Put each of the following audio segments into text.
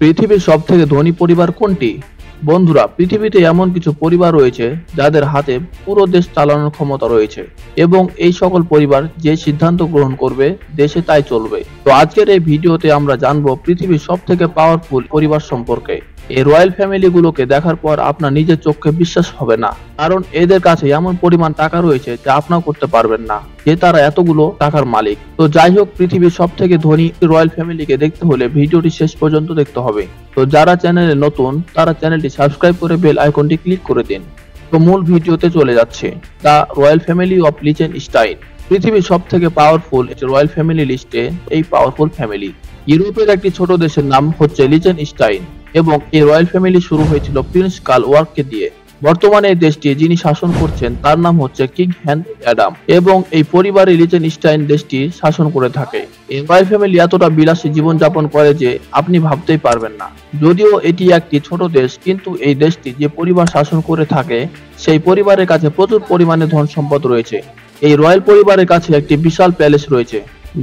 পৃথিবীর সবথেকে ধনী পরিবার কোনটি? বন্ধুরা, পৃথিবীতে এমন কিছু পরিবার রয়েছে যাদের হাতে পুরো দেশ চালানোর ক্ষমতা রয়েছে এবং এই সকল পরিবার যে সিদ্ধান্ত গ্রহণ করবে দেশে তাই চলবে। তো আজকের এই ভিডিওতে আমরা জানবো পৃথিবীর সবথেকে পাওয়ারফুল পরিবার সম্পর্কে। এই রয়্যাল ফ্যামিলি গুলোকে দেখার পর আপনার নিজের চোখে বিশ্বাস হবে না, কারণ এদের কাছে এমন পরিমাণ টাকা রয়েছে যা আপনারা করতে পারবেন না, যে তারা এতগুলো টাকার মালিক। তো যাই হোক, পৃথিবীর সবথেকে ধনী রয়্যাল ফ্যামিলিকে দেখতে হলে ভিডিওটি শেষ পর্যন্ত দেখতে হবে। তো যারা চ্যানেলে নতুন তারা চ্যানেলটি সাবস্ক্রাইব করে বেল আইকনটি ক্লিক করে দিন। তো মূল ভিডিওতে চলে যাচ্ছে। The royal family of Liechtenstein. পৃথিবীর সবথেকে পাওয়ারফুল রয়্যাল ফ্যামিলি লিস্টে এই পাওয়ারফুল ফ্যামিলি। ইউরোপের একটি ছোট দেশের নাম হচ্ছে লিচেনস্টাইন এবং এই রয়্যাল ফ্যামিলি শুরু হয়েছিল প্রিন্স কার্ল ওয়ার্ককে দিয়ে। বর্তমানে এই দেশটি যিনি শাসন করছেন তার নাম হচ্ছে কিং হেনরি অ্যাডাম এবং এই পরিবারে লিচেনস্টাইন দেশটি শাসন করে থাকে। এই রয়্যাল ফ্যামিলি এতটা বিলাসী জীবন যাপন করে যে আপনি ভাবতেই পারবেন না। যদিও এটি একটি ছোট দেশ, কিন্তু এই দেশটি যে পরিবার শাসন করে থাকে সেই পরিবারের কাছে প্রচুর পরিমাণে ধন সম্পদ রয়েছে। এই রয়্যাল পরিবারের কাছে একটি বিশাল প্যালেস রয়েছে,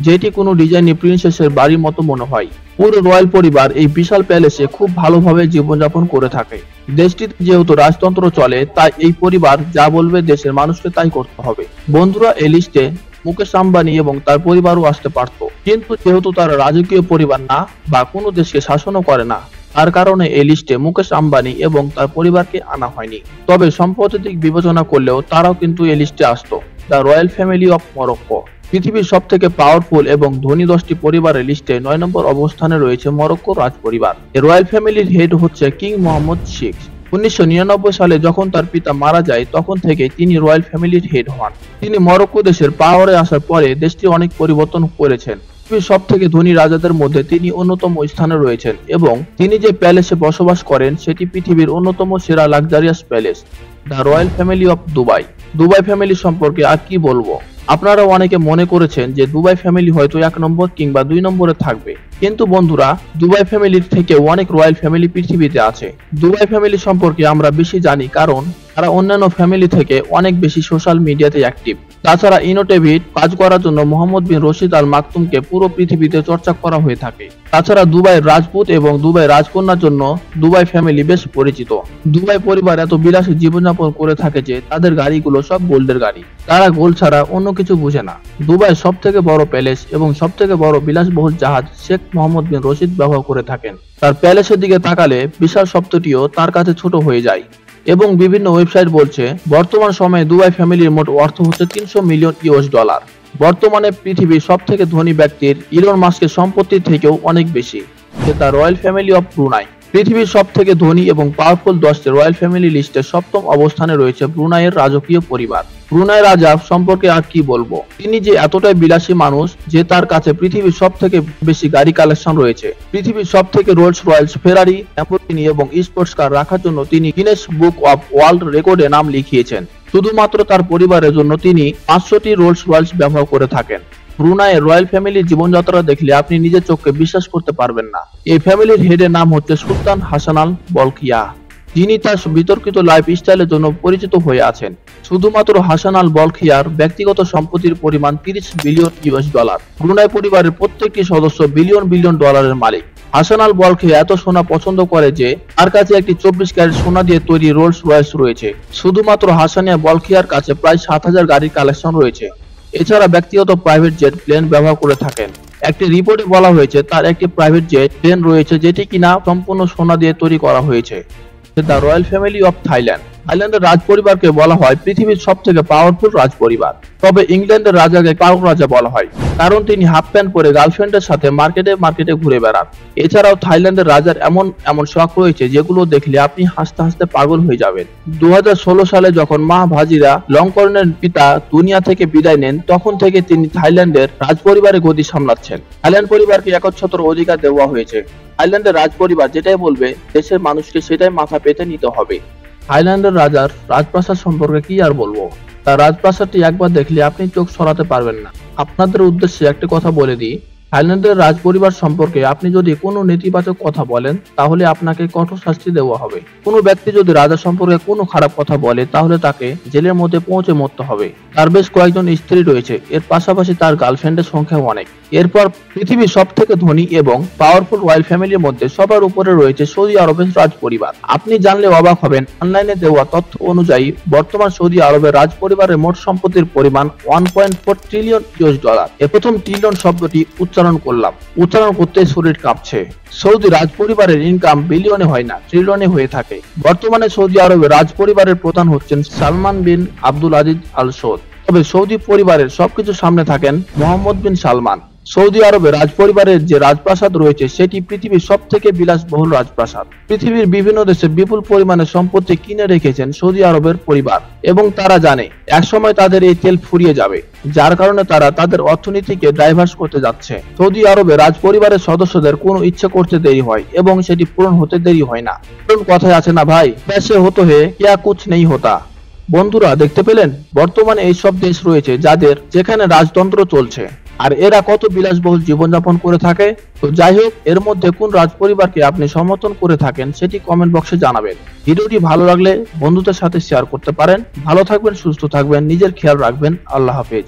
যেটি কোনো ডিজাইনি প্রিন্সেসের বাড়ির মতো মনে হয়। পুরো রয়্যাল পরিবার এই বিশাল প্যালেসে খুব ভালোভাবে জীবনযাপন করে থাকে। দেশটিতে যেহেতু রাজতন্ত্র চলে, তাই এই পরিবার যা বলবে দেশের মানুষকে তাই করতে হবে। বন্ধুরা, এই লিস্টে মুকেশ আম্বানি এবং তার পরিবারও আসতে পারত, কিন্তু যেহেতু তারা রাজকীয় পরিবার না বা কোনো দেশকে শাসনও করে না, তার কারণে এই লিস্টে মুকেশ আম্বানি এবং তার পরিবারকে আনা হয়নি। তবে সম্পদের দিক বিবেচনা করলেও তারাও কিন্তু এই লিস্টে আসতো। The royal family of Morocco. পৃথিবীর সবথেকে পাওয়ারফুল এবং ধনী 10টি পরিবারের লিস্টে 9 নম্বর অবস্থানে রয়েছে মরক্কো রাজ পরিবার। এই রয়্যাল ফ্যামিলির হেড হচ্ছে কিং মোহাম্মদ VI। 1999 সালে যখন তার পিতা মারা যায় তখন থেকে তিনি রয়্যাল ফ্যামিলির হেড হন। তিনি মরক্কো দেশের পাওয়ারে আসার পরে দেশটি অনেক পরিবর্তন করেছেন। পৃথিবীর সবথেকে ধনী রাজাদের মধ্যে তিনি অন্যতম স্থানে রয়েছেন এবং তিনি যে প্যালেসে বসবাস করেন সেটি পৃথিবীর অন্যতম সেরা luxurious palace. The royal family of Dubai. Dubai family সম্পর্কে আর কি বলবো। আপনারা অনেকে মনে করেছেন যে দুবাই ফ্যামিলি হয়তো 1 নম্বর কিংবা 2 নম্বরে থাকবে, কিন্তু বন্ধুরা, দুবাই ফ্যামিলির থেকে অনেক রয়্যাল ফ্যামিলি পৃথিবীতে আছে। দুবাই ফ্যামিলি সম্পর্কে আমরা বেশি জানি কারণ তারা অন্যান্য ফ্যামিলি থেকে অনেক বেশি সোশ্যাল মিডিয়াতে অ্যাক্টিভ। তাছাড়া ইনোটেভিট কাজ করার জন্য মোহাম্মদ বিন রশিদ আল মাকতুমকে পুরো পৃথিবীতে চর্চা করা হয়ে থাকে। তাছাড়া দুবাই রাজপুত এবং দুবাই রাজকন্যার জন্য দুবাই ফ্যামিলি বেশ পরিচিত। দুবাই পরিবার এত বিলাসী জীবনযাপন করে থাকে যে তাদের গাড়িগুলো সব গোল্ডের গাড়ি। তারা গোল্ড ছাড়া অন্য কিছু বুঝে না। দুবাই সবথেকে বড় প্যালেস এবং সবথেকে বড় বিলাসবহুল জাহাজ শেখ মোহাম্মদ বিন রশিদ ব্যবহার করে থাকেন। তার প্যালেসের দিকে তাকালে বিশাল শব্দটিও তার কাছে ছোট হয়ে যায় এবং বিভিন্ন ওয়েবসাইট বলছে বর্তমান সময়ে দুবাই ফ্যামিলির মোট অর্থ হচ্ছে $300 মিলিয়ন। বর্তমানে পৃথিবীর সবথেকে ধনী ব্যক্তির ইলন মাস্কের সম্পত্তির থেকেও অনেক বেশি। The royal family of Brunei. পৃথিবীর সবথেকে ধনী এবং পাওয়ারফুল 10টি রয়্যাল ফ্যামিলি লিস্টে 7ম অবস্থানে রয়েছে ব্রুনাইয়ের রাজকীয় পরিবার। ব্রুনাই রাজা সম্পর্কে আর কি বলবো। তিনি যে এতটাই বিলাসী মানুষ যে তার কাছে পৃথিবীর সবথেকে বেশি গাড়ি কালেকশন রয়েছে। পৃথিবীর সবথেকে রোলস রয়েলস, ফেরারি, ল্যাম্বরগিনি এবং স্পোর্টস কার রাখার জন্য তিনি গিনেস বুক অফ ওয়ার্ল্ড রেকর্ডে নাম লিখিয়েছেন। শুধুমাত্র তার পরিবারের জন্য তিনি 500টি রোলস রয়েলস ব্যবহার করে থাকেন। ব্রুনাইয়ের রয়্যাল ফ্যামিলির জীবনযাত্রা দেখলে আপনি নিজের চোখকে বিশ্বাস করতে পারবেন না। এই ফ্যামিলির হেডের নাম হচ্ছে সুলতান হাসান আল বলকিয়াহ, যিনি তার বিতর্কিত লাইফ স্টাইলের জন্য পরিচিত হয়ে আছেন। শুধুমাত্র হাসান আল বলকিয়াহর ব্যক্তিগত সম্পত্তির পরিমাণ $30 বিলিয়ন। ব্রুনাই পরিবারের প্রত্যেকটি সদস্য বিলিয়ন বিলিয়ন ডলারের মালিক। হাসান আল বলকিয়াহ এত সোনা পছন্দ করে যে তার কাছে একটি 24 ক্যারেট সোনা দিয়ে তৈরি রোলস রয়েলস রয়েছে। শুধুমাত্র হাসানিয়া বলকিয়াহর কাছে প্রায় 7000 গাড়ির কালেকশন রয়েছে। এছাড়া ব্যক্তিগত প্রাইভেট জেট প্লেন ব্যবহার করে থাকেন। একটি রিপোর্টে বলা হয়েছে তার একটি প্রাইভেট জেট প্লেন রয়েছে যেটি কিনা সম্পূর্ণ সোনা দিয়ে তৈরি করা হয়েছে। The royal family of Thailand. থাইল্যান্ডের রাজ পরিবারকে বলা হয় পৃথিবীর সবথেকে পাওয়ারফুল রাজ পরিবার। তবে ইংল্যান্ডের রাজাকে কারক রাজা বলা হয়, কারণ তিনি হাফ প্যান্ট পরে গার্লফ্রেন্ডের সাথে মার্কেটে মার্কেটে ঘুরে বেড়ান। এছাড়াও থাইল্যান্ডের রাজার এমন শখ রয়েছে যেগুলো দেখলে আপনি হাসতে হাসতে পাগল হয়ে যাবেন। 2016 সালে যখন মা ভাজিরা লংকর্নের পিতা দুনিয়া থেকে বিদায় নেন, তখন থেকে তিনি থাইল্যান্ডের রাজ পরিবারের গদি সামলাচ্ছেন। থাইল্যান্ড পরিবারকে একচ্ছত্র অধিকার দেওয়া হয়েছে। থাইল্যান্ডের রাজ পরিবার যেটাই বলবে দেশের মানুষকে সেটাই মাথা পেতে নিতে হবে। থাইল্যান্ডের রাজার রাজপ্রাসাদ সম্পর্কে কি আর বলবো। তার রাজপ্রাসাদটি একবার দেখলে আপনি চোখ সরাতে পারবেন না। আপনাদের উদ্দেশ্যে একটি কথা বলে দিই, থাইল্যান্ডের রাজ পরিবার সম্পর্কে আপনি যদি কোনো নেতিবাচক কথা বলেন তাহলে আপনাকে কঠোর শাস্তি দেওয়া হবে। কোনো ব্যক্তি যদি রাজা সম্পর্কে কোনো খারাপ কথা বলে তাহলে তাকে জেলের মধ্যে পৌঁছে মরতে হবে। তার বেশ কয়েকজন স্ত্রী রয়েছে, এর পাশাপাশি তার গার্লফ্রেন্ডের সংখ্যাও অনেক। এরপর পৃথিবীর সবথেকে ধনী এবং পাওয়ারফুল রয়্যাল ফ্যামিলির মধ্যে সবার উপরে রয়েছে সৌদি আরবের রাজ পরিবার। আপনি জানলে অবাক হবেন, অনলাইনে দেওয়া তথ্য অনুযায়ী বর্তমান সৌদি আরবের রাজ পরিবারের মোট সম্পত্তির পরিমাণ 1.4 ট্রিলিয়ন ইউএস ডলার। এ প্রথম ট্রিলিয়ন শব্দটি উচ্চারণ করলাম, উচ্চারণ করতে শরীর কাঁপছে। সৌদি রাজ পরিবারের ইনকাম বিলিয়নে হয় না, ট্রিলিয়নে হয়ে থাকে। বর্তমানে সৌদি আরবের রাজ পরিবারের প্রধান হচ্ছেন সালমান বিন আব্দুল আজিজ আল সৌদ। তবে সৌদি পরিবারের সবকিছু সামনে থাকেন মোহাম্মদ বিন সালমান। সৌদি আরবে রাজ পরিবারের যে রাজপ্রাসাদ রয়েছে সেটি পৃথিবীর সব থেকে বিলাসবহুল রাজপ্রাসাদ। পৃথিবীর বিভিন্ন দেশে বিপুল পরিমাণে সম্পত্তি কিনে রেখেছেন সৌদি আরবের পরিবার এবং তারা জানে একসময় তাদের এই তেল ফুরিয়ে যাবে, যার কারণে তারা তাদের অর্থনীতিকে ডাইভার্স করতে যাচ্ছে। সৌদি আরবে রাজ পরিবারের সদস্যদের কোনো ইচ্ছে করতে দেরি হয় এবং সেটি পূরণ হতে দেরি হয় না। কারণ কথায় আছে না ভাই, पैसे होते हैं क्या कुछ नहीं होता। বন্ধুরা দেখতে পেলেন, বর্তমানে এইসব দেশ রয়েছে যাদের যেখানে রাজতন্ত্র চলছে, আর এরা কত বিলাসবহুল জীবনযাপন করে থাকে। তো যাই হোক, এর মধ্যে কোন রাজ পরিবারকে আপনি সমর্থন করে থাকেন সেটি কমেন্ট বক্সে জানাবেন। ভিডিওটি ভালো লাগলে বন্ধুদের সাথে শেয়ার করতে পারেন। ভালো থাকবেন, সুস্থ থাকবেন, নিজের খেয়াল রাখবেন। আল্লাহ হাফেজ।